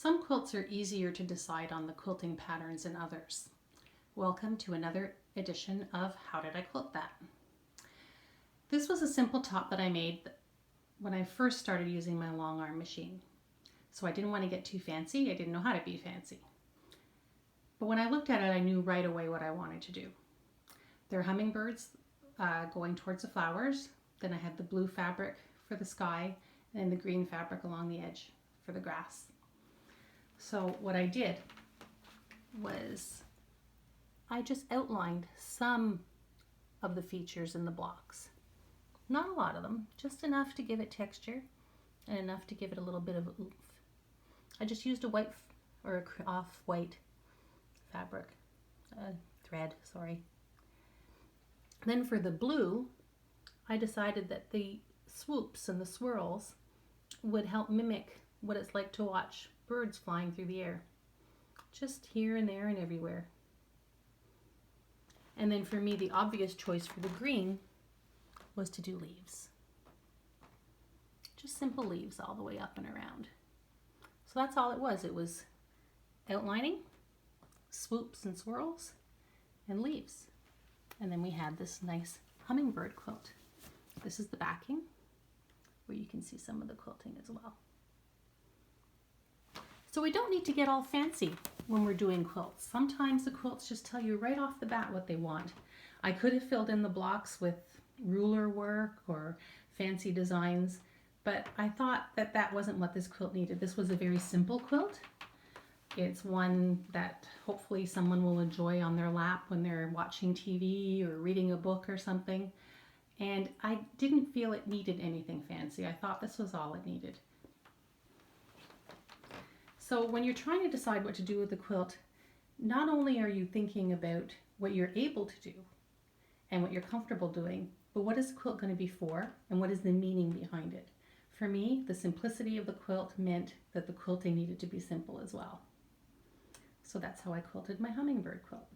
Some quilts are easier to decide on the quilting patterns than others. Welcome to another edition of How Did I Quilt That? This was a simple top that I made when I first started using my long arm machine. So I didn't want to get too fancy. I didn't know how to be fancy. But when I looked at it, I knew right away what I wanted to do. They're hummingbirds going towards the flowers. Then I had the blue fabric for the sky and the green fabric along the edge for the grass. So what I did was I just outlined some of the features in the blocks. Not a lot of them, just enough to give it texture and enough to give it a little bit of oomph. I just used a white or off-white fabric, thread, sorry. Then for the blue, I decided that the swoops and the swirls would help mimic what it's like to watch birds flying through the air, just here and there and everywhere. And then for me, the obvious choice for the green was to do leaves. Just simple leaves all the way up and around. So that's all it was. It was outlining, swoops and swirls, and leaves. And then we had this nice hummingbird quilt. This is the backing, where you can see some of the quilting as well. So we don't need to get all fancy when we're doing quilts. Sometimes the quilts just tell you right off the bat what they want. I could have filled in the blocks with ruler work or fancy designs, but I thought that that wasn't what this quilt needed. This was a very simple quilt. It's one that hopefully someone will enjoy on their lap when they're watching TV or reading a book or something. And I didn't feel it needed anything fancy. I thought this was all it needed. So when you're trying to decide what to do with the quilt, not only are you thinking about what you're able to do and what you're comfortable doing, but what is the quilt going to be for and what is the meaning behind it? For me, the simplicity of the quilt meant that the quilting needed to be simple as well. So that's how I quilted my hummingbird quilt.